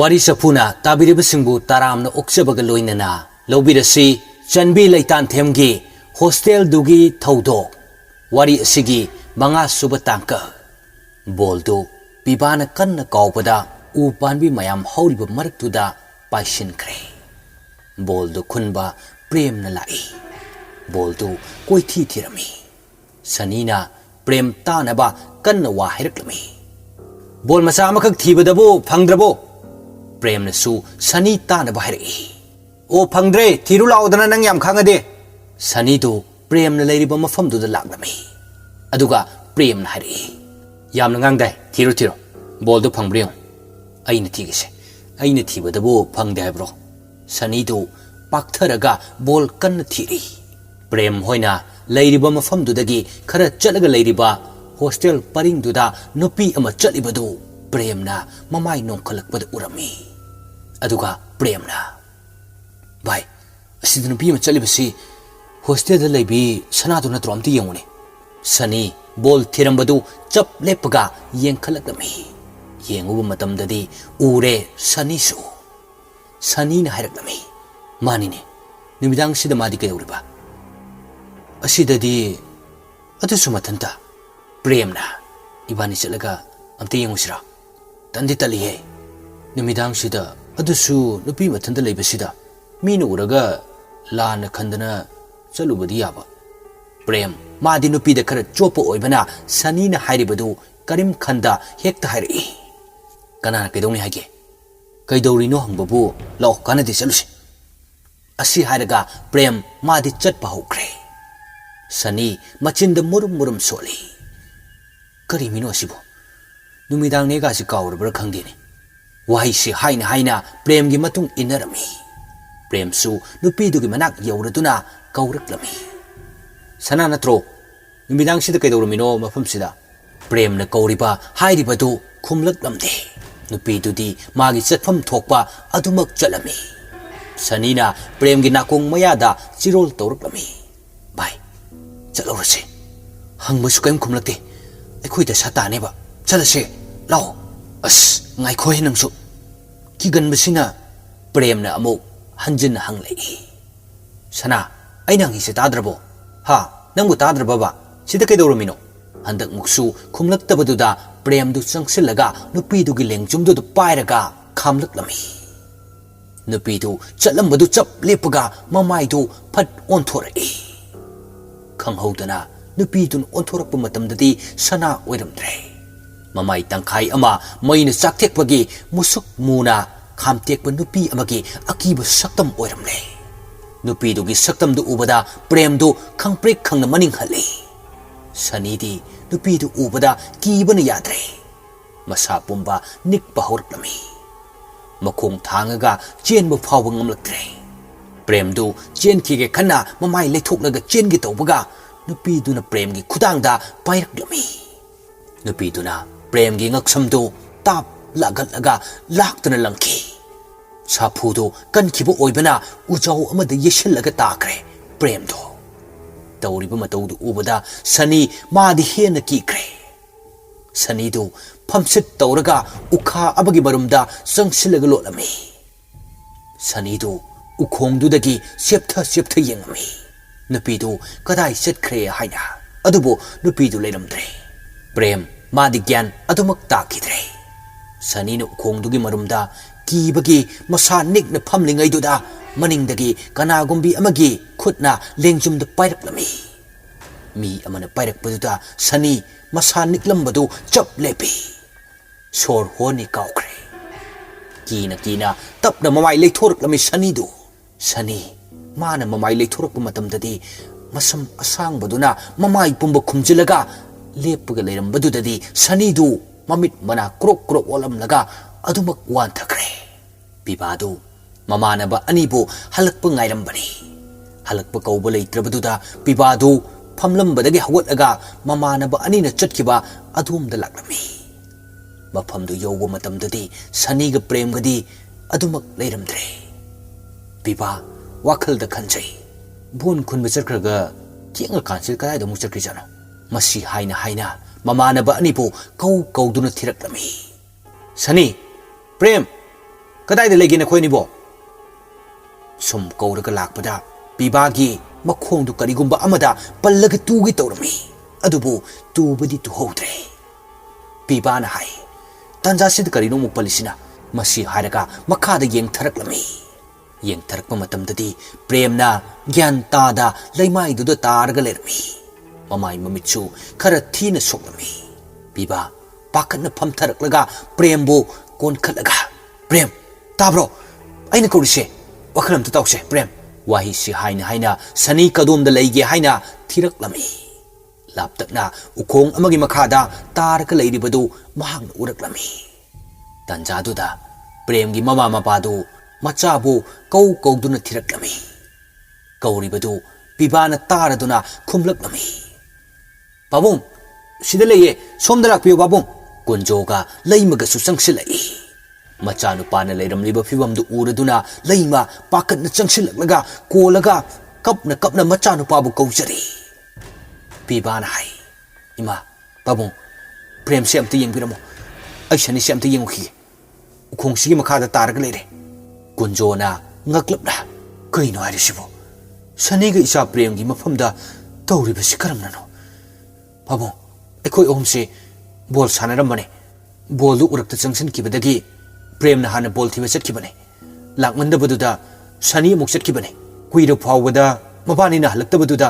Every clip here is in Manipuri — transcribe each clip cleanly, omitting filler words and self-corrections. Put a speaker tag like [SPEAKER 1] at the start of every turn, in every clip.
[SPEAKER 1] Wari sapuna tabiribasingbu taramna oksabaga loinana lobirasi Chanbi Leitan Themgi hostel dugi thaudok wari asigi manga suba tangka boldu pibana kanna kawpada u panbi mayam hauliba maraktuda paishin kre boldu khunba prem na lai boldu koithi thirami sanina prem tanaba kanna wa hiraklami bol masa amakak thibadabu phangdrabo prem na su sani tanaba hirai o phangdre thiru laudana nang yam khangade sani do prem na leiriba mafam du da laglami aduga prem na hari yam nang dai thiru thiru bol do phangbriyo aina thigise aina thibadabu phangde bro sani do paktharaga bol kan thiri prem hoina leiriba mafam du dagi khara chalaga leiriba hostel paring du da nupi ama chalibadu prem na mamai nong khalakpad urami aduga prem na bai asid nupi ama chalibasi hostel da leibi sanadu na tromti yengune sani bol thirambadu chap lepaga yengkhalakami yenguba matam dadi ure sani su sani na hairakami manine numidang sida madi kayuriba asidadi atusu matanta premna ibani chalaga amte yengusira tandi talihe numidang sida adusu nupi matanda leibasida minu uraga lana khandana chalubadi yaba prem madi nupi da khara chopo oibana sani na hairibadu karim khanda hekta hairi kanana kaidoni hage kaidorino hangbabu law kanadi chalusi asi hairaga prem madi chatpa hokre sani machinda murum murum soli kari mino asibo numidang nega si kawrabra khangdeni wahi si haina haina prem gi matung inarami prem su nupi dugi manak yauraduna kawraklami sana natro numidang sida kaidormino mafam sida prem na kawriba hairibadu khumlaklamde nupi dudi magi chatfam thokpa adumak chalami sanina prem gi nakong mayada chirol tawraklami bai chalorase hangbasu kaim khumlakte aikhoida satane ba chalase lao as ngai khoi nangsu kigan basina prem na amuk hanjin hanglei sana ainang hise tadrabo ha nangbu tadraba ba sida kaidormino handak muksu khumlaktabaduda prem du changsilaga nupi du gi lengjum du pairaga khamlaklami nupi du chatlambadu chap lepaga mamai du phat onthorei khanghodana nupi dun onthorappa matamdadi sana oiramdre mamai tangkhai ama maina chakthekpagi musuk muna khamtekpa nupi amagi akiba saktam oiramle nupi du gi saktam du ubada prem du khangprek khangna maning hali sani di nupi du ubada kibana yadre masa pumba nikpa horklami makhong thangaga chenba phawba ngamlaktre prem du chen khige khana mamai leithoklaga chen gi tawbaga nupi du na prem gi khudangda pairaklami nupi du na prem gi ngaksam du tap lagatlaga laktana langki saphu du kan khibo oibana ujau amada yeshillaga takre prem du tawriba matau du ubada sani madi hena kikre sani du phamsit tawraga ukha abagi barumda sangsilaga lolami sani du ukhong du dagi septha yengami nupi du kadai setkre haina adubo nupi du leiramdre prem madi gyan adumak takidre sani nu ukhong du gi marumda kibagi masa nikna phamlingai du da maningdagi kanagumbi amagi khutna lengjumda pairaklami mi amana pairakpaduda sani masa niklambadu chap lepi sor honi kaukre kina tapna mamai leithorklami sani du sani mana mamai leithorkpa matamdadi masam asangbaduna mamai pumba khumjilaga leppaga leirambadudadi sani du mamit mana krok olamlaga adumak wanthakre bibadu mamanaba anibu halakpa ngairam halakpa kauba leitrabaduda pibadu phamlambadagi hawatlaga mamanaba anina chatkiba adumda laklami mafamdu yowba matamdadi saniga premgadi adumak leiramdre piba wakhalda khanjai bon khunba chakraga kienga kansil kayada mu chakri jano masi haina mamanaba anibu kauduna thiraklami sani prem ꯀꯗꯥꯏꯗ ꯂꯩꯒꯦ ꯅꯈꯣꯏꯅꯤꯕꯣ ꯁꯨꯝ ꯀꯧꯔꯒ ꯂꯥꯛꯄꯗ ꯄꯤꯕꯥꯒꯤ ꯃꯈꯣꯡꯗꯨ ꯀꯔꯤꯒꯨꯝꯕ ꯑꯃꯗ ꯄꯜꯂꯒ ꯇꯨꯒꯦ ꯇꯧꯔꯝꯃꯤ ꯑꯗꯨꯕꯨ ꯇꯨꯕꯗꯤ ꯇꯨꯍꯧꯗ꯭ꯔꯦ ꯄꯤꯕꯥꯅ ꯍꯥꯏ ꯇꯥꯟꯖꯥꯁꯤꯗ ꯀꯔꯤꯅꯣ ꯑꯃꯨꯛ ꯄꯜꯂꯤꯁꯤꯅ ꯃꯁꯤ ꯍꯥꯏꯔꯒ ꯃꯈꯥꯗ ꯌꯦꯡꯊꯔꯛꯂꯝꯃꯤ ꯌꯦꯡꯊꯔꯛꯄ ꯃꯇꯝꯗꯗꯤ ꯄ꯭ꯔꯦꯝꯅ ꯒ꯭ꯌꯥꯟ ꯇꯥꯗ ꯂꯩꯃꯥꯏꯗꯨꯗ ꯇꯥꯔꯒ ꯂꯩꯔꯝꯃꯤ ꯃꯃꯥꯏ ꯃꯃꯤꯠꯁꯨ ꯈꯔ ꯊꯤꯅ ꯁꯣꯛꯂꯝꯃꯤ ꯄꯤꯕꯥ ꯄꯥꯈꯠꯅ ꯐꯝꯊꯔꯛꯂꯒ ꯄ꯭ꯔꯦꯝꯕꯨ ꯀꯣꯟꯈꯠꯂꯒ ꯄ꯭ꯔꯦꯝ ꯇꯥꯕ꯭ꯔꯣ ꯑꯩꯅ ꯀꯧꯔꯤꯁꯦ ꯋꯥꯈꯜ ꯑꯝꯇ ꯇꯧꯁꯦ ꯄ꯭ꯔꯦꯝ ꯋꯥꯍꯩꯁꯤ ꯍꯥꯏꯅ ꯁꯅꯤ ꯀꯗꯣꯝꯗ ꯂꯩꯒꯦ ꯍꯥꯏꯅ ꯊꯤꯔꯛꯂꯝꯃꯤ ꯂꯥꯞꯇꯛꯅ ꯎꯈꯣꯡ ꯑꯃꯒꯤ ꯃꯈꯥꯗ ꯇꯥꯔꯒ ꯂꯩꯔꯤꯕꯗꯨ ꯃꯍꯥꯛꯅ ꯎꯔꯛꯂꯝꯃꯤ ꯇꯟꯖꯥꯗꯨꯗ ꯄ꯭ꯔꯦꯝꯒꯤ ꯃꯃꯥ ꯃꯄꯥꯗꯨ ꯃꯆꯥꯕꯨ ꯀꯧꯗꯨꯅ ꯊꯤꯔꯛꯂꯝꯃꯤ ꯀꯧꯔꯤꯕꯗꯨ ꯄꯤꯕꯥꯅ ꯇꯥꯔꯗꯨꯅ ꯈꯨꯝꯂꯛꯂꯝꯃꯤ ꯄꯥꯕꯨꯡ ꯁꯤꯗ ꯂꯩꯌꯦ ꯁꯣꯝꯗ ꯂꯥꯛꯄꯤꯌꯨ ꯄꯥꯕꯨꯡ ꯀꯨꯟꯖꯣꯒ ꯂꯩꯃꯒꯁꯨ ꯆꯪꯁꯤꯜꯂꯛꯏ ꯃꯆꯥꯅꯨꯄꯥꯅ ꯂꯩꯔꯝꯂꯤꯕ ꯐꯤꯕꯝꯗꯨ ꯎꯔꯗꯨꯅ ꯂꯩꯃ ꯄꯥꯈꯠꯅ ꯆꯪꯁꯤꯜꯂꯛꯂꯒ ꯀꯣꯜꯂꯒ ꯀꯞꯅ ꯃꯆꯥꯅꯨꯄꯥꯕꯨ ꯀꯧꯖꯔꯤ ꯄꯤꯕꯥꯅ ꯍꯥꯏ ꯏꯃꯥ ꯄꯥꯕꯨꯡ ꯄ꯭ꯔꯦꯝꯁꯦ ꯑꯝꯇ ꯌꯦꯡꯕꯤꯔꯝꯃꯣ ꯑꯩ ꯁꯅꯤꯁꯦ ꯑꯝꯇ ꯌꯦꯡꯉꯨꯈꯤꯒꯦ ꯎꯈꯣꯡꯁꯤꯒꯤ ꯃꯈꯥꯗ ꯇꯥꯔꯒ ꯂꯩꯔꯦ ꯀꯨꯟꯖꯣꯅ ꯉꯛꯂꯞꯅ ꯀꯩꯅꯣ ꯍꯥꯏꯔꯤꯁꯤꯕꯣ ꯁꯅꯤꯒ ꯏꯆꯥ ꯄ꯭ꯔꯦꯝꯒꯤ ꯃꯐꯝꯗ ꯇꯧꯔꯤꯕꯁꯤ ꯀꯔꯝꯅꯅꯣ ꯄꯥꯕꯨꯡ ꯑꯩꯈꯣꯏ ꯑꯍꯨꯝꯁꯦ ꯕꯣꯜ ꯁꯥꯟꯅꯔꯝꯕꯅꯦ ꯕꯣꯜꯗꯨ ꯎꯔꯛꯇ ꯆꯪꯁꯤꯟꯈꯤꯕꯗꯒꯤ ꯄ꯭ꯔꯦꯝꯅ ꯍꯥꯟꯅ ꯕꯣꯜ ꯊꯤꯕ ꯆꯠꯈꯤꯕꯅꯦ ꯂꯥꯛꯃꯟꯗꯕꯗꯨꯗ ꯁꯅꯤ ꯑꯃꯨꯛ ꯆꯠꯈꯤꯕꯅꯦ ꯀꯨꯏꯔ ꯐꯥꯎꯕꯗ ꯃꯕꯥꯅꯤꯅ ꯍꯜꯂꯛꯇꯕꯗꯨꯗ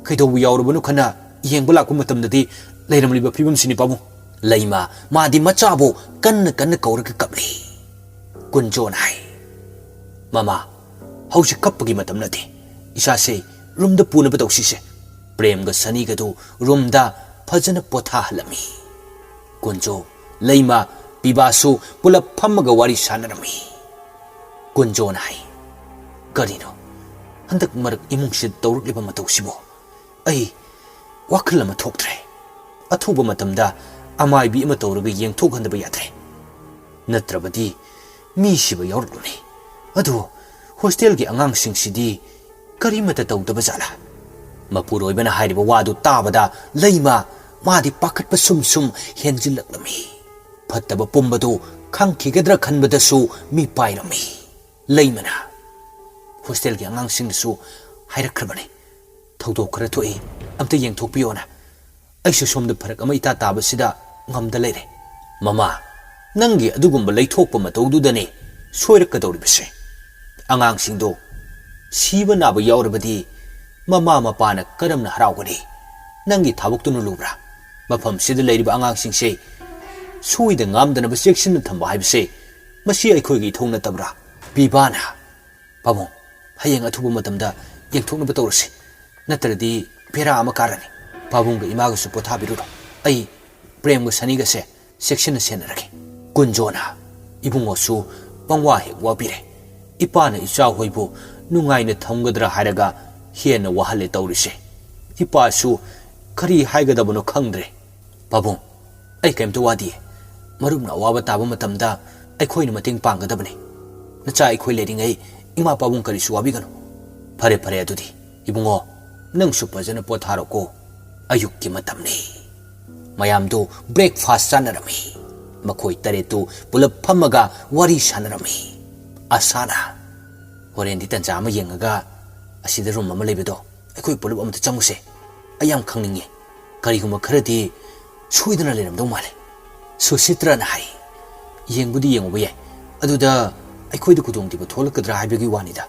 [SPEAKER 1] ꯀꯩꯗꯧꯕ ꯌꯥꯎꯔꯕꯅꯣ ꯈꯟꯅ ꯌꯦꯡꯕ ꯂꯥꯛꯄ ꯃꯇꯝꯗꯗꯤ ꯂꯩꯔꯝꯂꯤꯕ ꯐꯤꯕꯝꯁꯤꯅꯤ ꯄꯥꯕꯨꯡ ꯂꯩꯃ ꯃꯥꯗꯤ ꯃꯆꯥꯕꯨ ꯀꯟꯅ ꯀꯧꯔꯒ ꯀꯞꯂꯤ ꯀꯨꯟꯖꯣꯅ ꯍꯥꯏ ꯃꯃꯥ ꯍꯧꯖꯤꯛ ꯀꯞꯄꯒꯤ ꯃꯇꯝ ꯅꯠꯇꯦ ꯏꯁꯥꯁꯦ ꯔꯨꯝꯗ ꯄꯨꯅꯕ ꯇꯧꯁꯤꯁꯦ ꯄ꯭ꯔꯦꯝꯒ ꯁꯅꯤꯒꯗꯨ ꯔꯨꯝꯗ ꯐꯖꯅ ꯄꯣꯊꯥꯍꯜꯂꯝꯃꯤ ꯀꯨꯟꯖꯣ ꯂꯩꯃ ꯄꯤꯕꯥꯁꯨ ꯄꯨꯂꯞ ꯐꯝꯃꯒ ꯋꯥꯔꯤ ꯁꯥꯟꯅꯔꯝꯃꯤ ꯀꯨꯟꯖꯣꯅ ꯍꯥꯏ ꯀꯔꯤꯅꯣ ꯍꯟꯗꯛ ꯃꯔꯛ ꯏꯃꯨꯡꯁꯤꯗ ꯇꯧꯔꯛꯂꯤꯕ ꯃꯇꯧꯁꯤꯕꯨ ꯑꯩ ꯋꯥꯈꯜ ꯑꯃ ꯊꯣꯛꯇ꯭ꯔꯦ ꯑꯊꯨꯕ ꯃꯇꯝꯗ ꯑꯃꯥꯏꯕꯤ ꯑꯃ ꯇꯧꯔꯒ ꯌꯦꯡꯊꯣꯛꯍꯟꯗꯕ ꯌꯥꯗ꯭ꯔꯦ ꯅꯠꯇ꯭ꯔꯕꯗꯤ ꯃꯤ ꯁꯤꯕ ꯌꯥꯎꯔꯛꯂꯅꯤ ꯑꯗꯨ ꯍꯣꯁꯇꯦꯜꯒꯤ ꯑꯉꯥꯡꯁꯤꯡꯁꯤꯗꯤ ꯀꯔꯤꯃꯠꯇ ꯇꯧꯗꯕ ꯖꯥꯠꯂꯥ ꯃꯄꯨꯔꯣꯏꯕꯅ ꯍꯥꯏꯔꯤꯕ ꯋꯥꯗꯨ ꯇꯥꯕꯗ ꯂꯩꯃ ꯃꯥꯗꯤ ꯄꯥꯈꯠꯄ ꯁꯨꯝ ꯍꯦꯟꯖꯤꯜꯂꯛꯂꯝꯃꯤ ꯐꯠꯇꯕ ꯄꯨꯝꯕꯗꯨ ꯈꯪꯈꯤꯒꯗ꯭ꯔꯥ ꯈꯟꯕꯗꯁꯨ ꯃꯤ ꯄꯥꯏꯔꯝꯃꯤ ꯂꯩꯃꯅ ꯍꯣꯁꯇꯦꯜꯒꯤ ꯑꯉꯥꯡꯁꯤꯡꯅꯁꯨ ꯍꯥꯏꯔꯛꯈ꯭ꯔꯕꯅꯤ ꯊꯧꯗꯣꯛ ꯈꯔ ꯊꯣꯛꯏ ꯑꯝꯇ ꯌꯦꯡꯊꯣꯛꯄꯤꯌꯣꯅ ꯑꯩꯁꯨ ꯁꯣꯝꯗ ꯐꯔꯛ ꯑꯃ ꯏꯇꯥ ꯇꯥꯕꯁꯤꯗ ꯉꯝꯗ ꯂꯩꯔꯦ ꯃꯃꯥ ꯅꯪꯒꯤ ꯑꯗꯨꯒꯨꯝꯕ ꯂꯩꯊꯣꯛꯄ ꯃꯇꯧꯗꯨꯗꯅꯦ ꯁꯣꯏꯔꯛꯀꯗꯧꯔꯤꯕꯁꯦ ꯑꯉꯥꯡꯁꯤꯡꯗꯣ ꯁꯤꯕ ꯅꯥꯕ ꯌꯥꯎꯔꯕꯗꯤ ꯃꯃꯥ ꯃꯄꯥꯅ ꯀꯔꯝꯅ ꯍꯔꯥꯎꯒꯅꯤ ꯅꯪꯒꯤ ꯊꯕꯛꯇꯨꯅ ꯂꯨꯕ꯭ꯔꯥ ꯃꯐꯝꯁꯤꯗ ꯂꯩꯔꯤꯕ ꯑꯉꯥꯡꯁꯤꯡꯁꯦ ꯁꯣꯏꯗ ꯉꯥꯝꯗꯅꯕ ꯆꯦꯛꯁꯤꯟꯅ ꯊꯝꯕ ꯍꯥꯏꯕꯁꯦ ꯃꯁꯤ ꯑꯩꯈꯣꯏꯒꯤ ꯏꯊꯧ ꯅꯠꯇꯕ꯭ꯔꯥ ꯄꯤꯕꯥꯅ ꯄꯥꯕꯨꯡ ꯍꯌꯦꯡ ꯑꯊꯨꯕ ꯃꯇꯝꯗ ꯌꯦꯡꯊꯣꯛꯅꯕ ꯇꯧꯔꯁꯤ ꯅꯠꯇ꯭ꯔꯗꯤ ꯕꯦꯔꯥ ꯑꯃ ꯀꯥꯔꯅꯤ ꯄꯥꯕꯨꯡꯒ ꯏꯃꯥꯒꯁꯨ ꯄꯣꯊꯥꯕꯤꯔꯨꯔꯣ ꯑꯩ ꯄ꯭ꯔꯦꯝꯒ ꯁꯅꯤꯒꯁꯦ ꯆꯦꯛꯁꯤꯟꯅ ꯁꯦꯟꯅꯔꯒꯦ ꯀꯨꯟꯖꯣꯅ ꯏꯕꯨꯡꯉꯣꯁꯨ ꯄꯪꯋꯥ ꯍꯦꯛ ꯋꯥꯕꯤꯔꯦ ꯏꯄꯥꯅ ꯏꯆꯥ ꯍꯣꯏꯕꯨ ꯅꯨꯡꯉꯥꯏꯅ ꯊꯝꯒꯗ꯭ꯔꯥ ꯍꯥꯏꯔꯒ ꯍꯦꯟꯅ ꯋꯥꯍꯜꯂꯦ ꯇꯧꯔꯤꯁꯦ ꯏꯄꯥꯁꯨ ꯀꯔꯤ ꯍꯥꯏꯒꯗꯕꯅꯣ ꯈꯪꯗ꯭ꯔꯦ ꯄꯥꯕꯨꯡ ꯑꯩ ꯀꯩꯝꯇ ꯋꯥꯗꯤꯌꯦ ꯃꯔꯨꯞꯅ ꯑꯋꯥꯕ ꯇꯥꯕ ꯃꯇꯝꯗ ꯑꯩꯈꯣꯏꯅ ꯃꯇꯦꯡ ꯄꯥꯡꯒꯗꯕꯅꯤ ꯅꯆꯥ ꯑꯩꯈꯣꯏ ꯂꯩꯔꯤꯉꯩ ꯏꯃꯥ ꯄꯥꯕꯨꯡ ꯀꯔꯤꯁꯨ ꯋꯥꯕꯤꯒꯅꯨ ꯐꯔꯦ ꯑꯗꯨꯗꯤ ꯏꯕꯨꯡꯉꯣ ꯅꯪꯁꯨ ꯐꯖꯅ ꯄꯣꯊꯥꯔꯣꯀꯣ ꯑꯌꯨꯛꯀꯤ ꯃꯇꯝꯅꯤ ꯃꯌꯥꯝꯗꯨ ꯕ꯭ꯔꯦꯛꯐꯥꯁ ꯆꯥꯅꯔꯝꯃꯤ ꯃꯈꯣꯏ ꯇꯔꯦꯠꯇꯨ ꯄꯨꯂꯞ ꯐꯝꯃꯒ ꯋꯥꯔꯤ ꯁꯥꯟꯅꯔꯝꯃꯤ ꯑꯁꯥꯅ ꯍꯣꯔꯦꯟꯗꯤ ꯇꯟꯖꯥ ꯑꯃ ꯌꯦꯡꯉꯒ ꯑꯁꯤꯗ ꯔꯨꯝ ꯑꯃ ꯂꯩꯕꯗꯣ ꯑꯩꯈꯣꯏ ꯄꯨꯂꯞ ꯑꯃꯇ ꯆꯪꯉꯨꯁꯦ ꯑꯩ ꯌꯥꯝ ꯈꯪꯅꯤꯡꯉꯤ ꯀꯔꯤꯒꯨꯝꯕ ꯈꯔꯗꯤ ꯁꯣꯏꯗꯅ ꯂꯩꯔꯝꯗꯧ ꯃꯥꯜꯂꯦ ꯁꯨꯁꯤꯇ꯭ꯔꯅ ꯍꯥꯏ ꯌꯦꯡꯕꯨꯗꯤ ꯌꯦꯡꯉꯨꯕ ꯌꯥꯏ ꯑꯗꯨꯗ ꯑꯩꯈꯣꯏꯗ ꯈꯨꯗꯣꯡꯊꯤꯕ ꯊꯣꯛꯂꯛꯀꯗ꯭ꯔꯥ ꯍꯥꯏꯕꯒꯤ ꯋꯥꯅꯤꯗ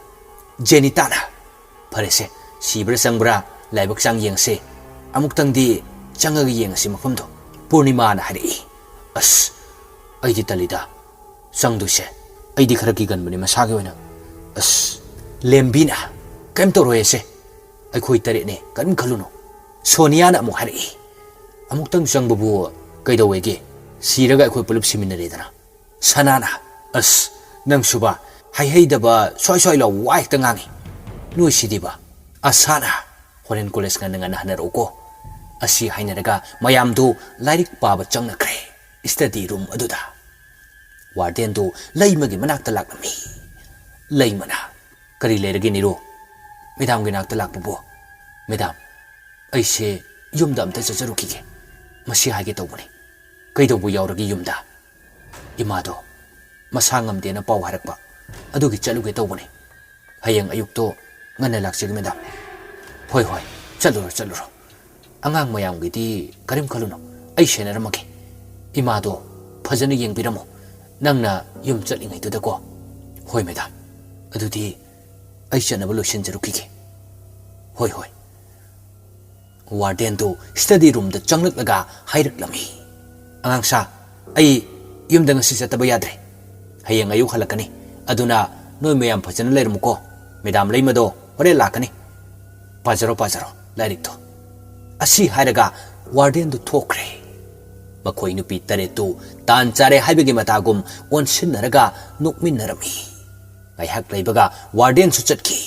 [SPEAKER 1] ꯖꯦꯅꯤꯇꯥꯅ ꯐꯔꯦꯁꯦ ꯁꯤꯕ꯭ꯔꯥ ꯆꯪꯕ꯭ꯔꯥ ꯂꯥꯏꯕꯛ ꯆꯥꯡ ꯌꯦꯡꯁꯦ ꯑꯃꯨꯛꯇꯪꯗꯤ ꯆꯪꯉꯒ ꯌꯦꯡꯉꯁꯤ ꯃꯐꯝꯗꯣ ꯄꯨꯔꯅꯤꯃꯥꯅ ꯍꯥꯏꯔꯛꯏ ꯑꯁ ꯑꯩꯗꯤ ꯇꯜꯂꯤꯗ ꯆꯪꯗꯣꯏꯁꯦ ꯑꯩꯗꯤ ꯈꯔ ꯀꯤꯒꯟꯕꯅꯤ ꯃꯁꯥꯒꯤ ꯑꯣꯏꯅ ꯑꯁ ꯂꯦꯝꯕꯤꯅ ꯀꯩꯝ ꯇꯧꯔꯣꯏꯁꯦ ꯑꯩꯈꯣꯏ ꯇꯔꯦꯠꯅꯦ ꯀꯔꯤꯝ ꯈꯜꯂꯨꯅꯨ ꯁꯣꯅꯤꯌꯥꯅ ꯑꯃꯨꯛ ꯍꯥꯏꯔꯛꯏ ꯑꯃꯨꯛꯇꯪ ꯆꯪꯕꯕꯨ ꯀꯩꯗꯧꯋꯦꯒꯦ ꯁꯤꯔꯒ ꯑꯩꯈꯣꯏ ꯄꯨꯂꯞ ꯁꯤꯃꯤꯟꯅꯔꯦꯗꯅ ꯁꯅꯥꯅ ꯑꯁ ꯅꯪꯁꯨꯕ ꯍꯩꯍꯩꯗꯕ ꯁ꯭ꯋꯥꯏ ꯂꯥꯎ ꯋꯥ ꯍꯦꯛꯇ ꯉꯥꯡꯉꯤ ꯅꯣꯏꯁꯤꯗꯤꯕ ꯑꯁꯥꯅ ꯍꯣꯔꯦꯟ ꯀꯣꯂꯦꯖ ꯉꯟꯅ ꯍꯟꯅꯔꯛꯎꯀꯣ ꯑꯁꯤ ꯍꯥꯏꯅꯔꯒ ꯃꯌꯥꯝꯗꯨ ꯂꯥꯏꯔꯤꯛ ꯄꯥꯕ ꯆꯪꯅꯈ꯭ꯔꯦ ꯁ꯭ꯇꯗꯤ ꯔꯨꯝ ꯑꯗꯨꯗ ꯋꯥꯔꯗꯦꯟꯗꯨ ꯂꯩꯃꯒꯤ ꯃꯅꯥꯛꯇ ꯂꯥꯛꯂꯝꯃꯤ ꯂꯩꯃꯅ ꯀꯔꯤ ꯂꯩꯔꯒꯦ ꯅꯤꯔꯣ ꯃꯦꯗꯥꯝꯒꯤ ꯅꯥꯛꯇ ꯂꯥꯛꯄꯕꯨ ꯃꯦꯗꯥꯝ ꯑꯩꯁꯦ ꯌꯨꯝꯗ ꯑꯝꯇ ꯆꯠꯆꯔꯨꯈꯤꯒꯦ ꯃꯁꯤ ꯍꯥꯏꯒꯦ ꯇꯧꯕꯅꯤ ꯀꯩꯗꯧꯕ ꯌꯥꯎꯔꯒꯦ ꯌꯨꯝꯗ ꯏꯃꯥꯗꯣ ꯃꯁꯥ ꯉꯝꯗꯦꯅ ꯄꯥꯎ ꯍꯥꯏꯔꯛꯄ ꯑꯗꯨꯒꯤ ꯆꯠꯂꯨꯒꯦ ꯇꯧꯕꯅꯤ ꯍꯌꯦꯡ ꯑꯌꯨꯛꯇꯣ ꯉꯟꯅ ꯂꯥꯛꯆꯒꯦ ꯃꯦꯗꯥꯝ ꯍꯣꯏ ꯍꯣꯏ ꯆꯠꯂꯨꯔꯣ ꯑꯉꯥꯡ ꯃꯌꯥꯝꯒꯤꯗꯤ ꯀꯔꯤꯝ ꯈꯜꯂꯨꯅꯣ ꯑꯩ ꯁꯦꯟꯅꯔꯝꯃꯒꯦ ꯏꯃꯥꯗꯣ ꯐꯖꯅ ꯌꯦꯡꯕꯤꯔꯝꯃꯣ ꯅꯪꯅ ꯌꯨꯝ ꯆꯠꯂꯤꯉꯩꯗꯨꯗꯀꯣ ꯍꯣꯏ ꯃꯦꯗꯥꯝ ꯑꯗꯨꯗꯤ ꯑꯩ ꯆꯠꯅꯕ ꯂꯣꯏꯁꯤꯟꯖꯔꯨꯈꯤꯒꯦ ꯍꯣꯏ ꯋꯥꯔꯗꯦꯟꯗꯨ ꯁ꯭ꯇꯗꯤ ꯔꯨꯝꯗ ꯆꯪꯂꯛꯂꯒ ꯍꯥꯏꯔꯛꯂꯝꯃꯤ ꯑꯉꯥꯡꯁꯥ ꯑꯩ ꯌꯨꯝꯗ ꯉꯁꯤ ꯆꯠꯇꯕ ꯌꯥꯗ꯭ꯔꯦ ꯍꯌꯦꯡ ꯑꯌꯨꯛ ꯍꯜꯂꯛꯀꯅꯤ ꯑꯗꯨꯅ ꯅꯣꯏ ꯃꯌꯥꯝ ꯐꯖꯅ ꯂꯩꯔꯝꯃꯨꯀꯣ ꯃꯦꯗꯥꯝ ꯂꯩꯃꯗꯣ ꯍꯣꯔꯦꯟ ꯂꯥꯛꯀꯅꯤ ꯄꯥꯖꯔꯣ ꯂꯥꯏꯔꯤꯛꯇꯣ ꯑꯁꯤ ꯍꯥꯏꯔꯒ ꯋꯥꯔꯗꯦꯟꯗꯨ ꯊꯣꯛꯈ꯭ꯔꯦ ꯃꯈꯣꯏ ꯅꯨꯄꯤ ꯇꯔꯦꯠꯇꯨ ꯇꯥꯟ ꯆꯥꯔꯦ ꯍꯥꯏꯕꯒꯤ ꯃꯇꯥꯒꯨꯝ ꯑꯣꯟꯁꯤꯟꯅꯔꯒ ꯅꯣꯛꯃꯤꯟꯅꯔꯝꯃꯤ ꯉꯥꯏꯍꯥꯛ ꯂꯩꯕꯒ ꯋꯥꯔꯗꯦꯟꯁꯨ ꯆꯠꯈꯤ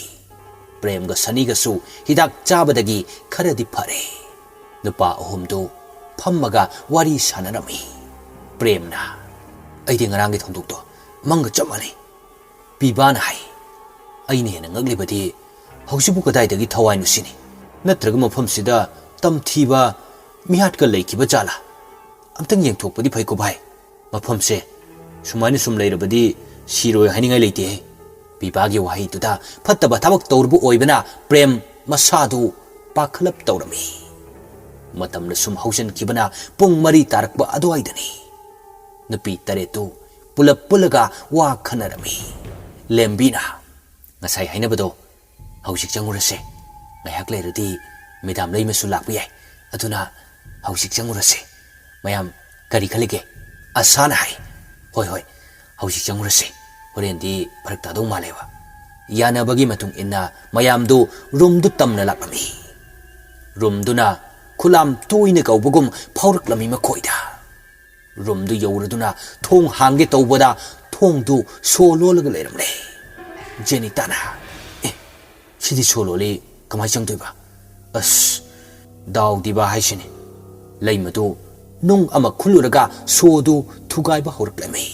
[SPEAKER 1] ꯄ꯭ꯔꯦꯝꯒ ꯁꯅꯤꯒꯁꯨ ꯍꯤꯗꯥꯛ ꯆꯥꯕꯗꯒꯤ ꯈꯔꯗꯤ ꯐꯔꯦ ꯅꯨꯄꯥ ꯑꯍꯨꯝꯗꯨ ꯐꯝꯃꯒ ꯋꯥꯔꯤ ꯁꯥꯟꯅꯔꯝꯃꯤ ꯄ꯭ꯔꯦꯝꯅ ꯑꯩꯗꯤ ꯉꯔꯥꯡꯒꯤ ꯊꯧꯗꯣꯛꯇꯣ ꯃꯪꯒ ꯆꯞ ꯃꯥꯟꯅꯩ ꯄꯤꯕꯥꯅ ꯍꯥꯏ ꯑꯩꯅ ꯍꯦꯟꯅ ꯉꯛꯂꯤꯕꯗꯤ ꯍꯧꯖꯤꯛꯄꯨ ꯀꯗꯥꯏꯗꯒꯤ ꯊꯋꯥꯏꯅꯣ ꯁꯤꯅꯤ ꯅꯠꯇ꯭ꯔꯒ ꯃꯐꯝꯁꯤꯗ ꯇꯝꯊꯤꯕ ꯃꯤꯍꯥꯠꯀ ꯂꯩꯈꯤꯕ ꯖꯥꯠꯂꯥ ꯑꯝꯇꯪ ꯌꯦꯡꯊꯣꯛꯄꯗꯤ ꯐꯩꯀꯣ ꯚꯥꯏ ꯃꯐꯝꯁꯦ ꯁꯨꯃꯥꯏꯅ ꯁꯨꯝ ꯂꯩꯔꯕꯗꯤ ꯁꯤꯔꯣꯏ ꯍꯥꯏꯅꯤꯡꯉꯥꯏ ꯂꯩꯇꯦ ꯄꯤꯕꯥꯒꯤ ꯋꯥꯍꯩꯗꯨꯗ ꯐꯠꯇꯕ ꯊꯕꯛ ꯇꯧꯔꯨꯕ ꯑꯣꯏꯕꯅ ꯄ꯭ꯔꯦꯝ ꯃꯁꯥꯗꯨ ꯄꯥꯈꯠꯂꯞ ꯇꯧꯔꯝꯃꯤ ꯃꯇꯝꯅ ꯁꯨꯝ ꯍꯧꯖꯤꯟꯈꯤꯕꯅ ꯄꯨꯡ 4 ꯇꯥꯔꯛꯄ ꯑꯗꯨꯋꯥꯏꯗꯅꯤ ꯅꯨꯄꯤ ꯇꯔꯦꯠꯇꯨ ꯄꯨꯜꯂꯒ ꯋꯥ ꯈꯟꯅꯔꯝꯃꯤ ꯂꯦꯝꯕꯤꯅ ꯉꯁꯥꯏ ꯍꯥꯏꯅꯕꯗꯣ ꯍꯧꯖꯤꯛ ꯆꯪꯉꯨꯔꯁꯦ ꯉꯥꯏꯍꯥꯛ ꯂꯩꯔꯗꯤ ꯃꯦꯗꯥꯝ ꯂꯩꯃꯁꯨ ꯂꯥꯛꯄ ꯌꯥꯏ ꯑꯗꯨꯅ ꯍꯧꯖꯤꯛ ꯆꯪꯉꯨꯔꯁꯦ ꯃꯌꯥꯝ ꯀꯔꯤ ꯈꯜꯂꯤꯒꯦ ꯑꯁꯥꯅ ꯍꯥꯏ ꯍꯣꯏ ꯍꯧꯖꯤꯛ ꯆꯪꯉꯨꯔꯁꯦ ꯍꯣꯔꯦꯟꯗꯤ ꯐꯔꯛ ꯇꯥꯗꯧ ꯃꯥꯜꯂꯦꯕ ꯌꯥꯅꯕꯒꯤ ꯃꯇꯨꯡ ꯏꯟꯅ ꯃꯌꯥꯝꯗꯨ ꯔꯨꯝꯗꯨ ꯇꯝꯅ ꯂꯥꯛꯂꯝꯃꯤ ꯔꯨꯝꯗꯨꯅ ꯈꯨꯂꯥꯝ ꯇꯣꯏꯅ ꯀꯧꯕꯒꯨꯝ ꯐꯥꯎꯔꯛꯂꯝꯃꯤ ꯃꯈꯣꯏꯗ ꯔꯨꯝꯗꯨ ꯌꯧꯔꯗꯨꯅ ꯊꯣꯡ ꯍꯥꯡꯒꯦ ꯇꯧꯕꯗ ꯊꯣꯡꯗꯨ ꯁꯣ ꯂꯣꯜꯂꯒ ꯂꯩꯔꯝꯂꯦ ꯖꯦꯅꯤꯇꯥꯅ ꯁꯤꯗꯤ ꯁꯣ ꯂꯣꯜꯂꯤ ꯀꯃꯥꯏ ꯆꯪꯗꯣꯏꯕ ꯑꯁ ꯗꯥꯎꯗꯤꯕ ꯍꯥꯏꯁꯤꯅꯤ ꯂꯩꯃꯗꯨ ꯅꯨꯡ ꯑꯃ ꯈꯨꯜꯂꯨꯔꯒ ꯁꯣꯗꯨ ꯊꯨꯒꯥꯏꯕ ꯍꯧꯔꯛꯂꯝꯃꯤ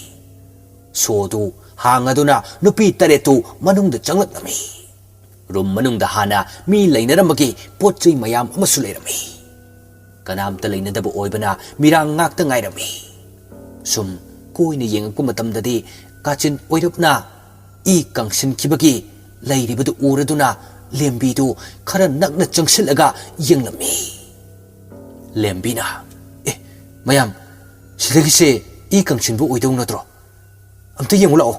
[SPEAKER 1] ꯁꯣꯗꯨ ꯍꯥꯡꯉꯗꯨꯅ ꯅꯨꯄꯤ ꯇꯔꯦꯠꯇꯨ ꯃꯅꯨꯡꯗ ꯆꯪꯂꯛꯂꯝꯃꯤ ꯔꯨꯝ ꯃꯅꯨꯡꯗ ꯍꯥꯟꯅ ꯃꯤ ꯂꯩꯅꯔꯝꯕꯒꯤ ꯄꯣꯠ ꯆꯩ ꯃꯌꯥꯝ ꯑꯃꯁꯨ ꯂꯩꯔꯝꯃꯤ ꯀꯅꯥꯝꯇ ꯂꯩꯅꯗꯕ ꯑꯣꯏꯕꯅ ꯃꯤꯔꯥꯡ ꯉꯥꯛꯇ ꯉꯥꯏꯔꯝꯃꯤ ꯁꯨꯝ ꯀꯣꯏꯅ ꯌꯦꯡꯉꯛꯄ ꯃꯇꯝꯗꯗꯤ ꯀꯥꯆꯤꯟ ꯑꯣꯏꯔꯞꯅ ꯏ ꯀꯪꯁꯤꯟꯈꯤꯕꯒꯤ ꯂꯩꯔꯤꯕꯗꯨ ꯎꯔꯗꯨꯅ ꯂꯦꯝꯕꯤꯗꯨ ꯈꯔ ꯅꯛꯅ ꯆꯪꯁꯤꯜꯂꯒ ꯌꯦꯡꯂꯝꯃꯤ ꯂꯦꯝꯕꯤꯅ ꯃꯌꯥꯝ ꯁꯤꯗꯒꯤꯁꯦ ꯏ ꯀꯪꯁꯤꯟꯕ ꯑꯣꯏꯗꯧ ꯅꯠꯇ꯭ꯔꯣ ꯑꯝꯇ ꯌꯦꯡꯉꯨ ꯂꯥꯛꯑꯣ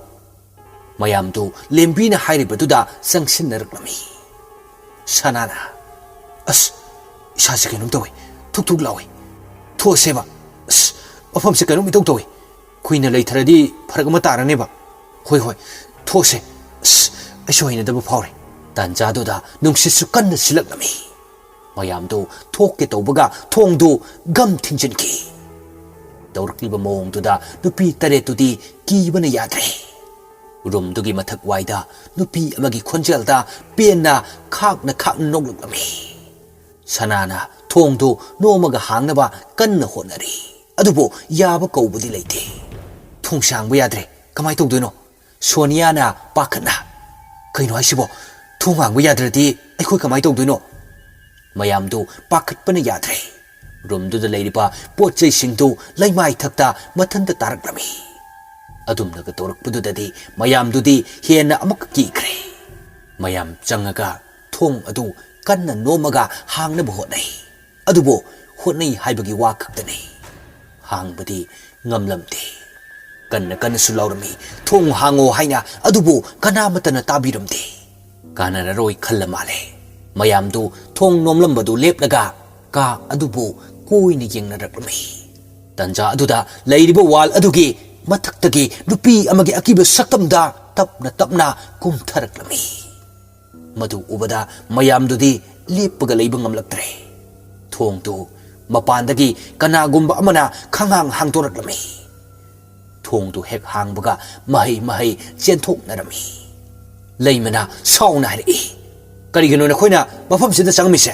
[SPEAKER 1] ꯃꯌꯥꯝꯗꯨ ꯂꯦꯝꯕꯤꯅ ꯍꯥꯏꯔꯤꯕꯗꯨꯗ ꯆꯪꯁꯤꯟꯅꯔꯛꯂꯝꯃꯤ ꯁꯅꯥꯅ ꯑꯁ ꯏꯁꯥꯁꯦ ꯀꯩꯅꯣꯝ ꯇꯧꯏ ꯊꯨꯛ ꯂꯥꯎꯏ ꯊꯣꯛꯑꯁꯦꯕ ꯑꯁ ꯃꯐꯝꯁꯦ ꯀꯩꯅꯣꯝ ꯏꯇꯧ ꯇꯧꯏ ꯀꯨꯏꯅ ꯂꯩꯊꯔꯗꯤ ꯐꯔꯛ ꯑꯃ ꯇꯥꯔꯅꯦꯕ ꯍꯣꯏ ꯊꯣꯛꯑꯁꯦ ꯑꯁ ꯑꯩꯁꯨ ꯍꯩꯅꯗꯕ ꯐꯥꯎꯔꯦ ꯇꯥꯟꯖꯥꯗꯨꯗ ꯅꯨꯡꯁꯤꯠꯁꯨ ꯀꯟꯅ ꯁꯤꯜꯂꯛꯂꯝꯃꯤ ꯃꯌꯥꯝꯗꯨ ꯊꯣꯛꯀꯦ ꯇꯧꯕꯒ ꯊꯣꯡꯗꯨ ꯒꯝ ꯊꯤꯡꯖꯤꯟꯈꯤ ꯇꯧꯔꯛꯂꯤꯕ ꯃꯑꯣꯡꯗꯨꯗ ꯅꯨꯄꯤ ꯇꯔꯦꯠꯇꯨꯗꯤ ꯀꯤꯕꯅ ꯌꯥꯗ꯭ꯔꯦ ꯔꯨꯝꯗꯨꯒꯤ ꯃꯊꯛ ꯋꯥꯏꯗ ꯅꯨꯄꯤ ꯑꯃꯒꯤ ꯈꯣꯟꯖꯦꯜꯗ ꯄꯦꯟꯅ ꯈꯥꯛꯅ ꯅꯣꯛꯂꯛꯂꯝꯃꯤ ꯁꯅꯥꯅ ꯊꯣꯡꯗꯨ ꯅꯣꯝꯃꯒ ꯍꯥꯡꯅꯕ ꯀꯟꯅ ꯍꯣꯠꯅꯔꯤ ꯑꯗꯨꯕꯨ ꯌꯥꯕ ꯀꯧꯕꯗꯤ ꯂꯩꯇꯦ ꯊꯣꯡ ꯁꯥꯡꯕ ꯌꯥꯗ꯭ꯔꯦ ꯀꯃꯥꯏ ꯇꯧꯗꯣꯏꯅꯣ ꯁꯣꯅꯤꯌꯥꯅ ꯄꯥꯈꯠꯅ ꯀꯩꯅꯣ ꯍꯥꯏꯁꯤꯕꯣ ꯊꯣꯡ ꯍꯥꯡꯕ ꯌꯥꯗ꯭ꯔꯗꯤ ꯑꯩꯈꯣꯏ ꯀꯃꯥꯏ ꯇꯧꯗꯣꯏꯅꯣ ꯃꯌꯥꯝꯗꯨ ꯄꯥꯈꯠꯄꯅ ꯌꯥꯗ꯭ꯔꯦ ꯔꯨꯝꯗꯨꯗ ꯂꯩꯔꯤꯕ ꯄꯣꯠ ꯆꯩꯁꯤꯡꯗꯨ ꯂꯩꯃꯥꯏ ꯊꯛꯇ ꯃꯊꯟꯇ ꯇꯥꯔꯛꯂꯝꯃꯤ ꯑꯗꯨꯝꯅꯒ ꯇꯧꯔꯛꯄꯗꯨꯗꯗꯤ ꯃꯌꯥꯝꯗꯨꯗꯤ ꯍꯦꯟꯅ ꯑꯃꯨꯛ ꯀꯤꯈ꯭ꯔꯦ ꯃꯌꯥꯝ ꯆꯪꯉꯒ ꯊꯣꯡ ꯑꯗꯨ ꯀꯟꯅ ꯅꯣꯝꯃꯒ ꯍꯥꯡꯅꯕ ꯍꯣꯠꯅꯩ ꯑꯗꯨꯕꯨ ꯍꯣꯠꯅꯩ ꯍꯥꯏꯕꯒꯤ ꯋꯥ ꯈꯛꯇꯅꯤ ꯍꯥꯡꯕꯗꯤ ꯉꯝꯂꯝꯗꯦ ꯀꯟꯅꯁꯨ ꯂꯥꯎꯔꯝꯃꯤ ꯊꯣꯡ ꯍꯥꯡꯉꯣ ꯍꯥꯏꯅ ꯑꯗꯨꯕꯨ ꯀꯅꯥꯃꯠꯇꯅ ꯇꯥꯕꯤꯔꯝꯗꯦ ꯀꯥꯟꯅꯔꯔꯣꯏ ꯈꯜꯂ ꯃꯥꯜꯂꯦ ꯃꯌꯥꯝꯗꯨ ꯊꯣꯡ ꯅꯣꯝꯂꯝꯕꯗꯨ ꯂꯦꯞꯂꯒ ꯀꯥ ꯑꯗꯨꯕꯨ ꯀꯣꯏꯅ ꯌꯦꯡꯅꯔꯛꯂꯝꯃꯤ ꯇꯟꯖꯥ ꯑꯗꯨꯗ ꯂꯩꯔꯤꯕ ꯋꯥꯜ ꯑꯗꯨꯒꯤ ꯃꯊꯛꯇꯒꯤ ꯅꯨꯄꯤ ꯑꯃꯒꯤ ꯑꯀꯤꯕ ꯁꯛꯇꯝꯗ ꯇꯞꯅ ꯀꯨꯝꯊꯔꯛꯂꯝꯃꯤ ꯃꯗꯨ ꯎꯕꯗ ꯃꯌꯥꯝꯗꯨꯗꯤ ꯂꯦꯞꯄꯒ ꯂꯩꯕ ꯉꯝꯂꯛꯇ꯭ꯔꯦ ꯊꯣꯡꯗꯨ ꯃꯄꯥꯟꯗꯒꯤ ꯀꯅꯥꯒꯨꯝꯕ ꯑꯃꯅ ꯈꯪꯍꯥꯡ ꯍꯥꯡꯗꯣꯔꯛꯂꯝꯃꯤ ꯊꯣꯡꯗꯨ ꯍꯦꯛ ꯍꯥꯡꯕꯒ ꯃꯍꯩ ꯆꯦꯟꯊꯣꯛꯅꯔꯝꯃꯤ ꯂꯩꯃꯅ ꯁꯥꯎꯅ ꯍꯥꯏꯔꯛꯏ ꯀꯔꯤꯒꯤꯅꯣ ꯅꯈꯣꯏꯅ ꯃꯐꯝꯁꯤꯗ ꯆꯪꯉꯝꯃꯤꯁꯦ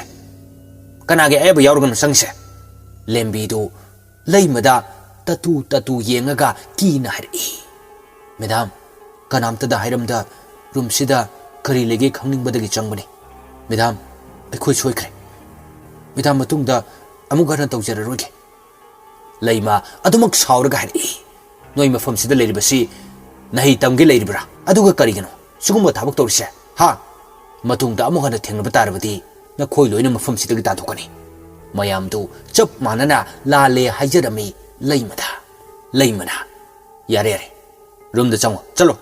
[SPEAKER 1] ꯀꯅꯥꯒꯤ ꯑꯌꯥꯕ ꯌꯥꯎꯔꯒꯅꯣ ꯆꯪꯉꯤꯁꯦ ꯂꯦꯝꯕꯤꯗꯨ ꯂꯩꯃꯗ ꯇꯇꯨ ꯌꯦꯡꯉꯒ ꯀꯤꯅ ꯍꯥꯏꯔꯛꯏ ꯃꯦꯗꯥꯝ ꯀꯅꯥꯝꯇꯗ ꯍꯥꯏꯔꯝꯗ ꯔꯨꯝꯁꯤꯗ ꯀꯔꯤ ꯂꯩꯒꯦ ꯈꯪꯅꯤꯡꯕꯗꯒꯤ ꯆꯪꯕꯅꯤ ꯃꯦꯗꯥꯝ ꯑꯩꯈꯣꯏ ꯁꯣꯏꯈ꯭ꯔꯦ ꯃꯦꯗꯥꯝ ꯃꯇꯨꯡꯗ ꯑꯃꯨꯛ ꯍꯟꯅ ꯇꯧꯖꯔꯔꯣꯏꯒꯦ ꯂꯩꯃ ꯑꯗꯨꯃꯛ ꯁꯥꯎꯔꯒ ꯍꯥꯏꯔꯛꯏ ꯅꯣꯏ ꯃꯐꯝꯁꯤꯗ ꯂꯩꯔꯤꯕꯁꯤ nahi tamge leiribra aduga karigano sugumba thabak tawrise ha matungda amu hana thengnaba tarabadi na khoi loina mafam sidagi tathokani mayam du chap manana la le haijarami leimana yare room da chango chalo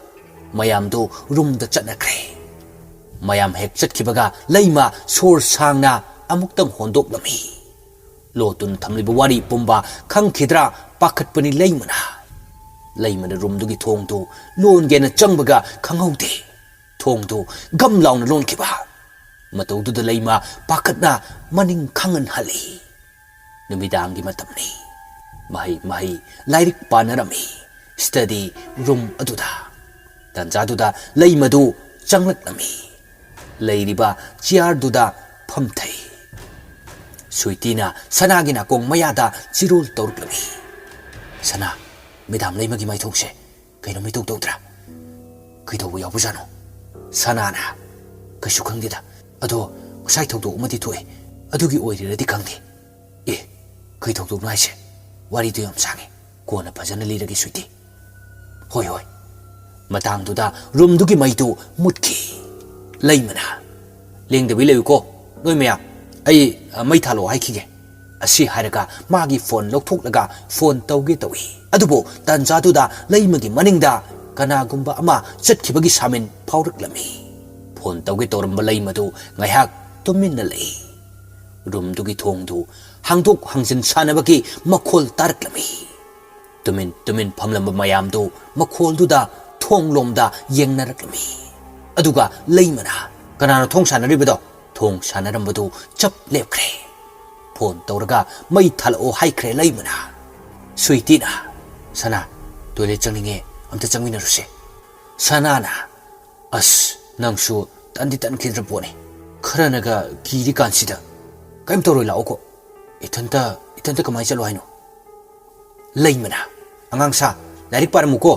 [SPEAKER 1] mayam du room da chatnakre mayam hek chatkibaga leima sor sangna amuktang hondok lami lotun thamliba wari pumba khangkhidra pakhatpani leimana room dugi thong du lon gena changbaga khanghaude thong du gam launa lon kiba matau du da leima pakhatna maning khangan hali numidangi matamni mahi lairik panarami study room aduda tanza duda leima du changlak lami leiriba chair duda phamthai suitina sanagina kong mayada chirul torklami sana midam leimagi mai thongse kaino mi tokdra kaido yaw bujano sanana kashu khangdida ado sai thokdo umati thoi adugi oiriradi khangde e kai thokdo naise wari du yam sange kona phajana liragi suiti hoi matang duda room dugi mai tu mutki leimana lengde bi leuko noi meya ai mai thalo haikige asi haraga magi phone lokthok phone tawge tawi adubo tanza duda leimagi maningda kanagumba ama chatkibagi samin phauruklami phone tawge toramba leimadu ngaiak tuminna lei room dugi thongdu hangdok hangsin sanabagi makhol tarklami tumin phamlamba mayam du makhol duda thonglomda yengnaraklami aduga leimana kanana thong sanaribado thong sanarambadu chap lepkre phone tawraga mai thalo haikre leimana suitina sana toilet changninge amta changmina ruse sanana as nangsu tandi tan khidra pone kharanaga kiri kansida kaim toroi laoko itanta kamai chalo haino leimana angangsa larik paramuko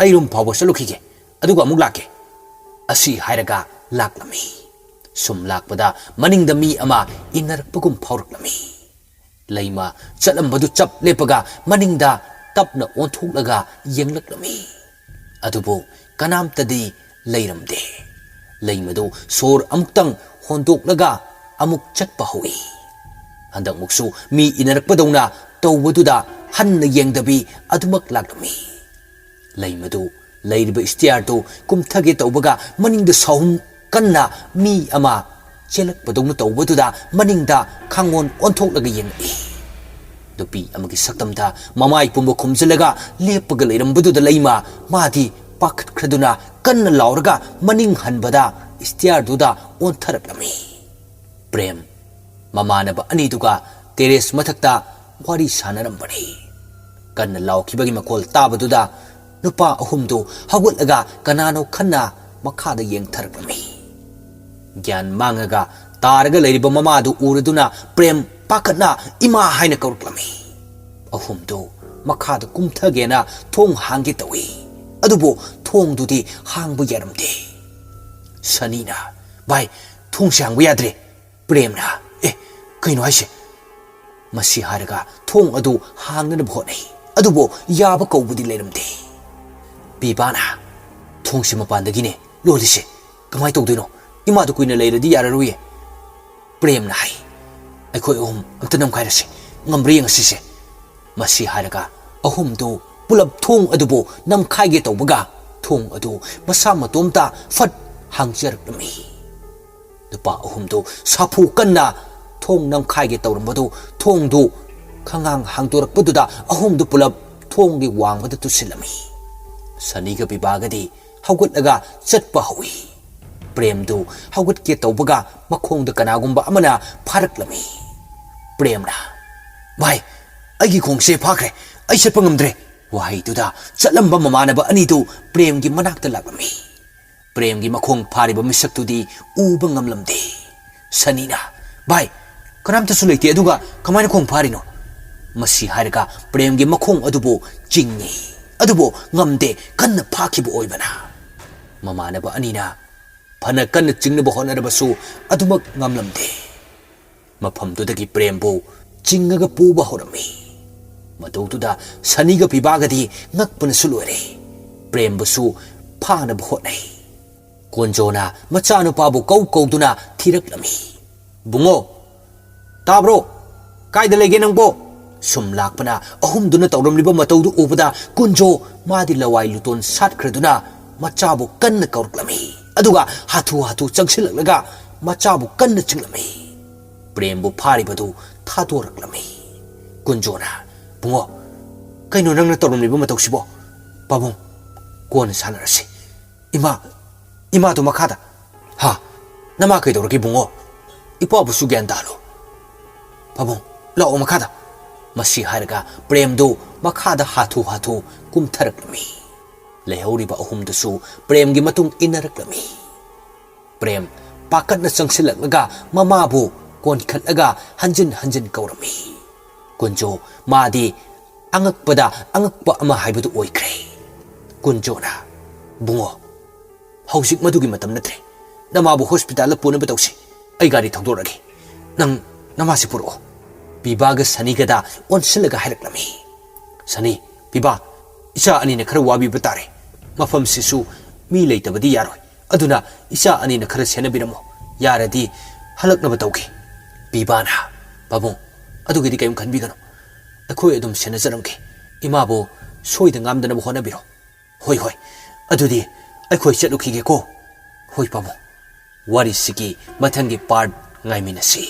[SPEAKER 1] airum phawo salukhige aduga amuk lake asi hairaga laklami sum lakpada maningda mi ama inarpagum phauruklami leima chalambadu chap lepaga maningda tapna onthuklaga yenglaklami adubu kanamtadi leiramde leimadu sor amuktang hondoklaga amuk chatpa howi handak muksu mi inarakpadawna tawbaduda hanna yengdabi adumak laklami leimadu leiriba istiartu kumthage tawbaga maningda sahum kanna mi ama chelakpadawna tawbaduda maningda khangon onthoklaga yengi dupi amagi saktamda mamai pumba khumjalaga lepaga leirambaduda leima madi pakhat khraduna kanna lauraga maning hanbada istiarduda onthaраklami prem mamanaba aniduga teres mathakta wari sanarambani kanna laukibagi makol tabaduda nupa ahumdu hawulaga kanano khanna makhada yengtharaklami gyan mangaga taraga leiriba mamadu uraduna prem pakatna ima haina kauruklami ahumdu makhada kumthagena thong hangi tawi adubo thong dudi hangbu yaramde sanina bai thong sangbu yadre premna kaino haise masi haraga thong adu hangna bhonai adubo yaba kaubudi leiramde bibana thong sima pandagine lolise kamai tawdino ima du kuina leiradi yararuye premna hai akhoi amtanam khairase ngamri ngasise masi haraga ahum do pulap thong adubo nam khaige tawbaga thong adu masa matomta fat hangjarkami nupa ahum do sapu kanna thong nam khaige tawrambadu thong du khangang hangtorakpaduda ahum du pulap thong gi wangbada tusilami saniga bibagadi hawgutlaga chatpa hawi prem du hawgut ke tawbaga makhong da kanagumba amana pharaklami premna bai agi khongse phakre ai chatpa ngamdre wahai duda chatlamba mamanaba ani du prem gi manakta lagami prem gi makhong phariba misak tudi uba ngamlamde sanina bai kanamta suleite aduga kamaina khong pharino masi harga prem gi makhong adubo jingni adubo ngamde kanna phakibu oibana mamanaba anina phana kanna jingnaba honarabasu adumak ngamlamde mafamdudagi prembu jingaga puba horami madautuda saniga pibagadi ngakpana sulore प्रेम बुसु फाना बहुत नहीं कुंजोना मचानु पाबु कौ कौदुना थिरकलमी बुंगो ताब्रो कायदा लेगे नंगबो सुम लाकपना अहुमदुना तौरमलिबा मतौदु उबदा कुंजो मादि लवाई लुतोन साटख्रदुना मचाबु कन्न कौरकलमी अदुगा हाथु हाथु चंगसिललगा मचाबु कन्न चिंगलमी प्रेमबु फारिबदु थादोरकलमी कुंजोना बुंगो कइनो नंगना तौरमलिबा मतौसिबो पाबुं कोन सानरसि इमा तो मखादा हा नमा कइदौरगे बुंगो इपाबुसु ग्यान दालो पाबुं लाओ मखादा मसी हारगा प्रेमदु मखादा हाथु हाथु कुमथरकलमी लेहौरिबा अहुमदसु प्रेमगी मतुंग इनरकलमी प्रेम पाकटना चंगसिललगा ममाबु कोनखलगा हंजिन हंजिन कौरमी कुंजो मादी अंगकपदा अंगकपा अमा हाइबदु ओइख्रे कुंजोना बुंगो हौसिक मदुगी मतम नत्रे नमाबु हॉस्पिटल पुनब तौसी ऐ गाड़ी थौदोरगे नंग नमासि पुरो पिबाग सनीगदा ओनसिलगा हाइरकलमी सनी पिबा इचा अनिने खर वाबी बतारे मफम सिसु मी लेतबदी यारोय अदुना इचा अनिने खर सेनबिरमो यारदी हलकनब तौगे पिबाना बाबू अदुगिदी कयम खनबिगनो अखोय अदुम सेनजरमगे इमाबो सोइद ngamदनब होनबिरो होय होय अदुदी अखोय चलुखिगे को होय बाबू वारी सिगी मथंगी पार्ट ngaimiनसी।